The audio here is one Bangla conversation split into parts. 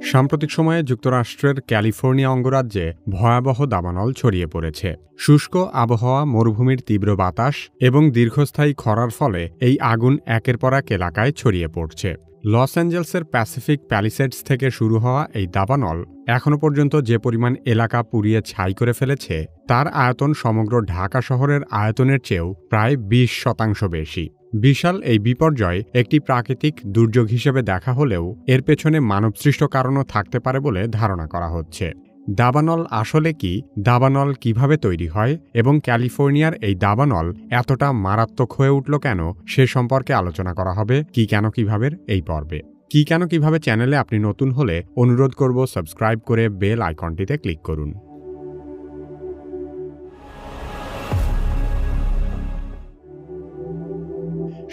সাম্প্রতিক সময়ে যুক্তরাষ্ট্রের ক্যালিফোর্নিয়া অঙ্গরাজ্যে ভয়াবহ দাবানল ছড়িয়ে পড়েছে। শুষ্ক আবহাওয়া, মরুভূমির তীব্র বাতাস এবং দীর্ঘস্থায়ী খরার ফলে এই আগুন একের পর এক এলাকায় ছড়িয়ে পড়ছে। লস অ্যাঞ্জেলসের প্যাসিফিক প্যালিসেডস থেকে শুরু হওয়া এই দাবানল এখনও পর্যন্ত যে পরিমাণ এলাকা পুড়িয়ে ছাই করে ফেলেছে, তার আয়তন সমগ্র ঢাকা শহরের আয়তনের চেয়েও প্রায় 20% বেশি। বিশাল এই বিপর্যয় একটি প্রাকৃতিক দুর্যোগ হিসেবে দেখা হলেও এর পেছনে মানবসৃষ্ট কারণও থাকতে পারে বলে ধারণা করা হচ্ছে। দাবানল আসলে কি, দাবানল কিভাবে তৈরি হয় এবং ক্যালিফোর্নিয়ার এই দাবানল এতটা মারাত্মক হয়ে উঠল কেন, সে সম্পর্কে আলোচনা করা হবে কি কেন কিভাবে এই পর্বে। কি কেন কিভাবে চ্যানেলে আপনি নতুন হলে অনুরোধ করব সাবস্ক্রাইব করে বেল আইকনটিতে ক্লিক করুন।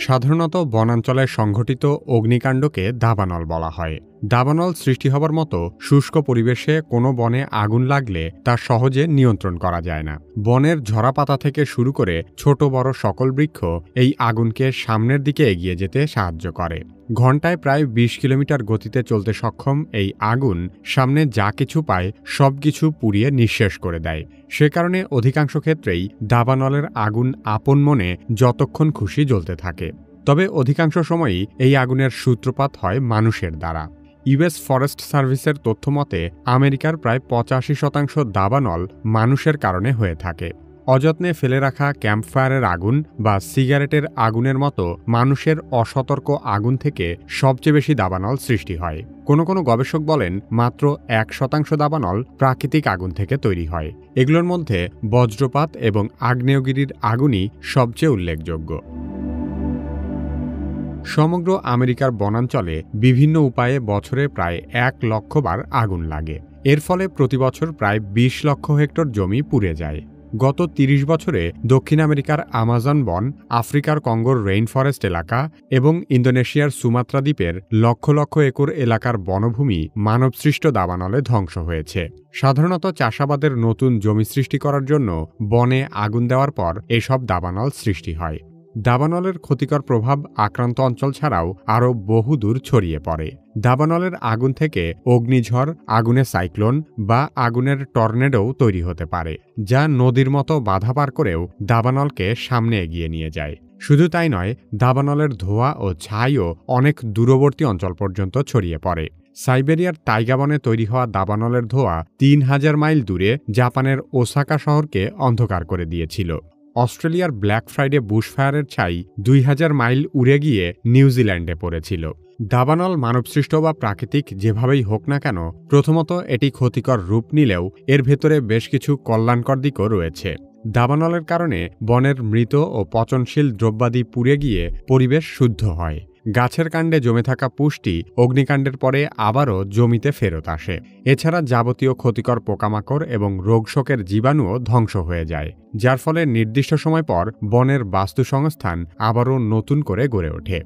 সাধারণত বনাঞ্চলে সংঘটিত অগ্নিকাণ্ডকে দাবানল বলা হয়। দাবানল সৃষ্টি হবার মতো শুষ্ক পরিবেশে কোনো বনে আগুন লাগলে তা সহজে নিয়ন্ত্রণ করা যায় না। বনের ঝরাপাতা থেকে শুরু করে ছোট বড় সকল বৃক্ষ এই আগুনকে সামনের দিকে এগিয়ে যেতে সাহায্য করে। ঘণ্টায় প্রায় 20 কিলোমিটার গতিতে চলতে সক্ষম এই আগুন সামনে যা কিছু পায় সবকিছু পুড়িয়ে নিঃশেষ করে দেয়। সে কারণে অধিকাংশ ক্ষেত্রেই দাবানলের আগুন আপন মনে যতক্ষণ খুশি জ্বলতে থাকে। তবে অধিকাংশ সময়ই এই আগুনের সূত্রপাত হয় মানুষের দ্বারা। ইউএস ফরেস্ট সার্ভিসের তথ্যমতে আমেরিকার প্রায় 85% দাবানল মানুষের কারণে হয়ে থাকে। অযত্নে ফেলে রাখা ক্যাম্পফায়ারের আগুন বা সিগারেটের আগুনের মতো মানুষের অসতর্ক আগুন থেকে সবচেয়ে বেশি দাবানল সৃষ্টি হয়। কোনো কোনো গবেষক বলেন মাত্র 1% দাবানল প্রাকৃতিক আগুন থেকে তৈরি হয়। এগুলোর মধ্যে বজ্রপাত এবং আগ্নেয়গিরির আগুনই সবচেয়ে উল্লেখযোগ্য। সমগ্র আমেরিকার বনাঞ্চলে বিভিন্ন উপায়ে বছরে প্রায় 1 লক্ষ বার আগুন লাগে। এর ফলে প্রতি বছর প্রায় 20 লক্ষ হেক্টর জমি পুড়ে যায়। গত 30 বছরে দক্ষিণ আমেরিকার আমাজন বন, আফ্রিকার কঙ্গোর রেইন ফরেস্ট এলাকা এবং ইন্দোনেশিয়ার সুমাত্রা দ্বীপের লক্ষ লক্ষ একর এলাকার বনভূমি মানবসৃষ্ট দাবানলে ধ্বংস হয়েছে। সাধারণত চাষাবাদের নতুন জমি সৃষ্টি করার জন্য বনে আগুন দেওয়ার পর এসব দাবানল সৃষ্টি হয়। দাবানলের ক্ষতিকর প্রভাব আক্রান্ত অঞ্চল ছাড়াও আরও বহুদূর ছড়িয়ে পড়ে। দাবানলের আগুন থেকে অগ্নিঝড়, আগুনের সাইক্লোন বা আগুনের টর্নেডোও তৈরি হতে পারে, যা নদীর মতো বাধা পার করেও দাবানলকে সামনে এগিয়ে নিয়ে যায়। শুধু তাই নয়, দাবানলের ধোঁয়া ও ছাইও অনেক দূরবর্তী অঞ্চল পর্যন্ত ছড়িয়ে পড়ে। সাইবেরিয়ার তাইগা বনে তৈরি হওয়া দাবানলের ধোঁয়া 3000 মাইল দূরে জাপানের ওসাকা শহরকে অন্ধকার করে দিয়েছিল। অস্ট্রেলিয়ার ব্ল্যাক ফ্রাইডে বুশফায়ারের ছাই 2000 মাইল উড়ে গিয়ে নিউজিল্যান্ডে পড়েছিল। দাবানল মানবসৃষ্ট বা প্রাকৃতিক যেভাবেই হোক না কেন, প্রথমত এটি ক্ষতিকর রূপ নিলেও এর ভেতরে বেশ কিছু কল্যাণকর দিকও রয়েছে। দাবানলের কারণে বনের মৃত ও পচনশীল দ্রব্যাদি পুড়ে গিয়ে পরিবেশ শুদ্ধ হয়। গাছের কাণ্ডে জমে থাকা পুষ্টি অগ্নিকাণ্ডের পরে আবারও জমিতে ফেরত আসে। এছাড়া যাবতীয় ক্ষতিকর পোকামাকড় এবং রোগশোকের জীবাণুও ধ্বংস হয়ে যায়, যার ফলে নির্দিষ্ট সময় পর বনের বাস্তুসংস্থান আবারও নতুন করে গড়ে ওঠে।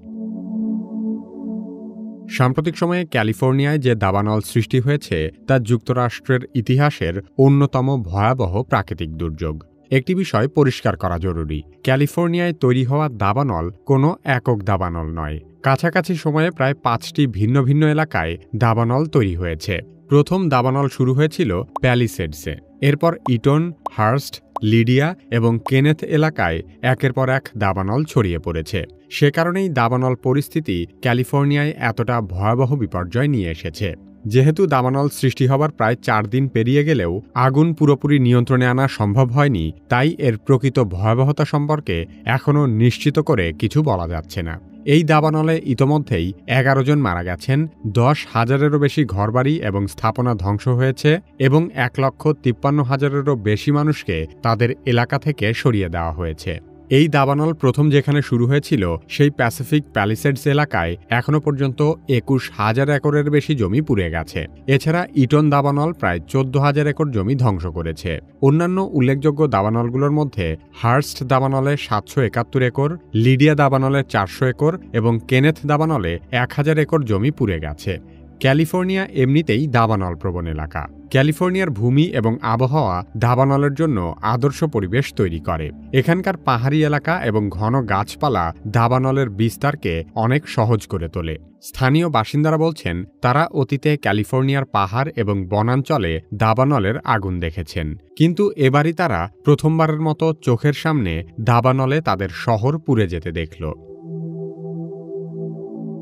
সাম্প্রতিক সময়ে ক্যালিফোর্নিয়ায় যে দাবানল সৃষ্টি হয়েছে তা যুক্তরাষ্ট্রের ইতিহাসের অন্যতম ভয়াবহ প্রাকৃতিক দুর্যোগ। একটি বিষয় পরিষ্কার করা জরুরি, ক্যালিফোর্নিয়ায় তৈরি হওয়া দাবানল কোনো একক দাবানল নয়। কাছাকাছি সময়ে প্রায় 5টি ভিন্ন ভিন্ন এলাকায় দাবানল তৈরি হয়েছে। প্রথম দাবানল শুরু হয়েছিল প্যালিসেডসে, এরপর ইটন, হার্স্ট, লিডিয়া এবং কেনেথ এলাকায় একের পর এক দাবানল ছড়িয়ে পড়েছে। সে কারণেই দাবানল পরিস্থিতি ক্যালিফোর্নিয়ায় এতটা ভয়াবহ বিপর্যয় নিয়ে এসেছে। যেহেতু দাবানল সৃষ্টি হবার প্রায় 4 দিন পেরিয়ে গেলেও আগুন পুরোপুরি নিয়ন্ত্রণে আনা সম্ভব হয়নি, তাই এর প্রকৃত ভয়াবহতা সম্পর্কে এখনও নিশ্চিত করে কিছু বলা যাচ্ছে না। এই দাবানলে ইতোমধ্যেই 11 জন মারা গেছেন, 10,000-এরও বেশি ঘরবাড়ি এবং স্থাপনা ধ্বংস হয়েছে এবং 1,53,000-এরও বেশি মানুষকে তাদের এলাকা থেকে সরিয়ে দেওয়া হয়েছে। এই দাবানল প্রথম যেখানে শুরু হয়েছিল সেই প্যাসিফিক প্যালিসেডস এলাকায় এখনও পর্যন্ত 21,000 একরের বেশি জমি পুড়ে গেছে। এছাড়া ইটন দাবানল প্রায় 14,000 একর জমি ধ্বংস করেছে। অন্যান্য উল্লেখযোগ্য দাবানলগুলোর মধ্যে হার্স্ট দাবানলে 771 একর, লিডিয়া দাবানলে 400 একর এবং কেনেথ দাবানলে 1000 একর জমি পুড়ে গেছে। ক্যালিফোর্নিয়া এমনিতেই দাবানল প্রবণ এলাকা। ক্যালিফোর্নিয়ার ভূমি এবং আবহাওয়া দাবানলের জন্য আদর্শ পরিবেশ তৈরি করে। এখানকার পাহাড়ি এলাকা এবং ঘন গাছপালা দাবানলের বিস্তারকে অনেক সহজ করে তোলে। স্থানীয় বাসিন্দারা বলছেন তারা অতীতে ক্যালিফোর্নিয়ার পাহাড় এবং বনাঞ্চলে দাবানলের আগুন দেখেছেন, কিন্তু এবারই তারা প্রথমবারের মতো চোখের সামনে দাবানলে তাদের শহর পুড়ে যেতে দেখল।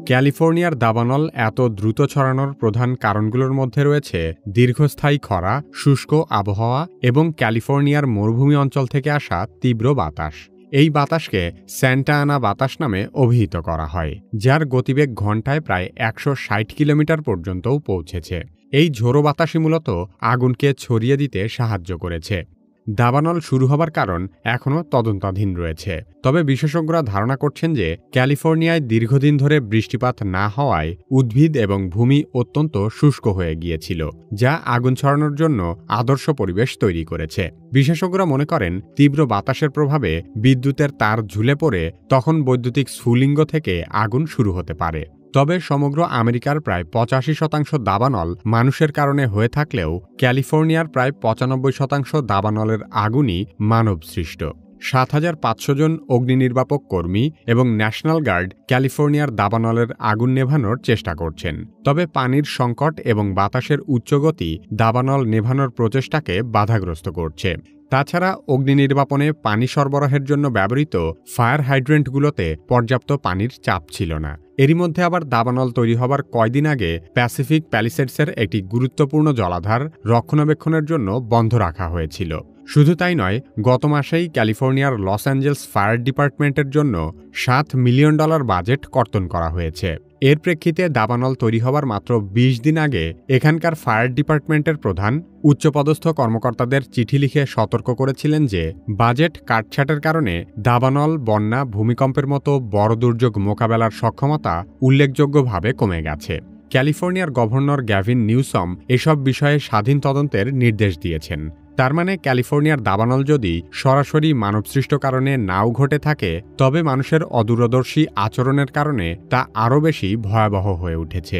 ক্যালিফোর্নিয়ার দাবানল এত দ্রুত ছড়ানোর প্রধান কারণগুলোর মধ্যে রয়েছে দীর্ঘস্থায়ী খরা, শুষ্ক আবহাওয়া এবং ক্যালিফোর্নিয়ার মরুভূমি অঞ্চল থেকে আসা তীব্র বাতাস। এই বাতাসকে স্যান্টা আনা বাতাস নামে অভিহিত করা হয়, যার গতিবেগ ঘণ্টায় প্রায় ১৬০ কিলোমিটার পর্যন্তও পৌঁছেছে। এই ঝোড়ো বাতাসই মূলত আগুনকে ছড়িয়ে দিতে সাহায্য করেছে। দাবানল শুরু হবার কারণ এখনও তদন্তাধীন রয়েছে, তবে বিশেষজ্ঞরা ধারণা করছেন যে ক্যালিফোর্নিয়ায় দীর্ঘদিন ধরে বৃষ্টিপাত না হওয়ায় উদ্ভিদ এবং ভূমি অত্যন্ত শুষ্ক হয়ে গিয়েছিল, যা আগুন ছড়ানোর জন্য আদর্শ পরিবেশ তৈরি করেছে। বিশেষজ্ঞরা মনে করেন তীব্র বাতাসের প্রভাবে বিদ্যুতের তার ঝুলে পড়ে তখন বৈদ্যুতিক স্ফুলিঙ্গ থেকে আগুন শুরু হতে পারে। তবে সমগ্র আমেরিকার প্রায় ৮৫% দাবানল মানুষের কারণে হয়ে থাকলেও ক্যালিফোর্নিয়ার প্রায় ৯৫% দাবানলের আগুনই মানবসৃষ্ট। ৭৫০০ জন অগ্নি নির্বাপক কর্মী এবং ন্যাশনাল গার্ড ক্যালিফোর্নিয়ার দাবানলের আগুন নেভানোর চেষ্টা করছেন, তবে পানির সংকট এবং বাতাসের উচ্চগতি দাবানল নেভানোর প্রচেষ্টাকে বাধাগ্রস্ত করছে। তাছাড়া অগ্নি নির্বাপনে পানি সরবরাহের জন্য ব্যবহৃত ফায়ার হাইড্রেন্টগুলোতে পর্যাপ্ত পানির চাপ ছিল না। এরই মধ্যে আবার দাবানল তৈরি হবার কয়দিন আগে প্যাসিফিক প্যালিসেডসের একটি গুরুত্বপূর্ণ জলাধার রক্ষণাবেক্ষণের জন্য বন্ধ রাখা হয়েছিল। শুধু তাই নয়, গত মাসেই ক্যালিফোর্নিয়ার লস অ্যাঞ্জেলস ফায়ার ডিপার্টমেন্টের জন্য $7 মিলিয়ন বাজেট কর্তন করা হয়েছে। এর প্রেক্ষিতে দাবানল তৈরি হবার মাত্র ২০ দিন আগে এখানকার ফায়ার ডিপার্টমেন্টের প্রধান উচ্চপদস্থ কর্মকর্তাদের চিঠি লিখে সতর্ক করেছিলেন যে বাজেট কাটছাঁটের কারণে দাবানল, বন্যা, ভূমিকম্পের মতো বড় দুর্যোগ মোকাবেলার সক্ষমতা উল্লেখযোগ্যভাবে কমে গেছে। ক্যালিফোর্নিয়ার গভর্নর গ্যাভিন নিউসম এসব বিষয়ে স্বাধীন তদন্তের নির্দেশ দিয়েছেন। তার মানে ক্যালিফোর্নিয়ার দাবানল যদি সরাসরি মানবসৃষ্ট কারণে নাও ঘটে থাকে, তবে মানুষের অদূরদর্শী আচরণের কারণে তা আরও বেশি ভয়াবহ হয়ে উঠেছে।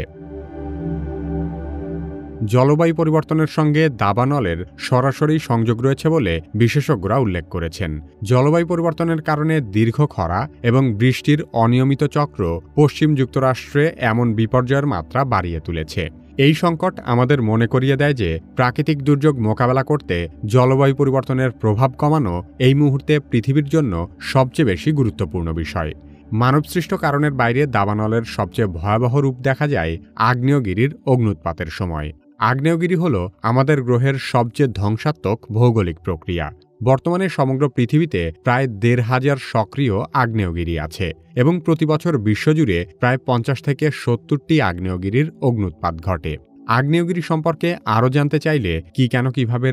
জলবায়ু পরিবর্তনের সঙ্গে দাবানলের সরাসরি সংযোগ রয়েছে বলে বিশেষজ্ঞরা উল্লেখ করেছেন। জলবায়ু পরিবর্তনের কারণে দীর্ঘ খরা এবং বৃষ্টির অনিয়মিত চক্র পশ্চিম যুক্তরাষ্ট্রে এমন বিপর্যয়ের মাত্রা বাড়িয়ে তুলেছে। এই সংকট আমাদের মনে করিয়ে দেয় যে প্রাকৃতিক দুর্যোগ মোকাবেলা করতে জলবায়ু পরিবর্তনের প্রভাব কমানো এই মুহূর্তে পৃথিবীর জন্য সবচেয়ে বেশি গুরুত্বপূর্ণ বিষয়। মানবসৃষ্ট কারণের বাইরে দাবানলের সবচেয়ে ভয়াবহ রূপ দেখা যায় আগ্নেয়গিরির অগ্ন্যুৎপাতের সময়। আগ্নেয়গিরি হল আমাদের গ্রহের সবচেয়ে ধ্বংসাত্মক ভৌগোলিক প্রক্রিয়া। বর্তমানে সমগ্র পৃথিবীতে প্রায় ১৫০০ সক্রিয় আগ্নেয়গিরি আছে এবং প্রতিবছর বিশ্বজুড়ে প্রায় ৫০ থেকে ৭০টি আগ্নেয়গিরির অগ্ন্যুৎপাত ঘটে। আগ্নেয়গিরি সম্পর্কে আরও জানতে চাইলে কেন কিভাবে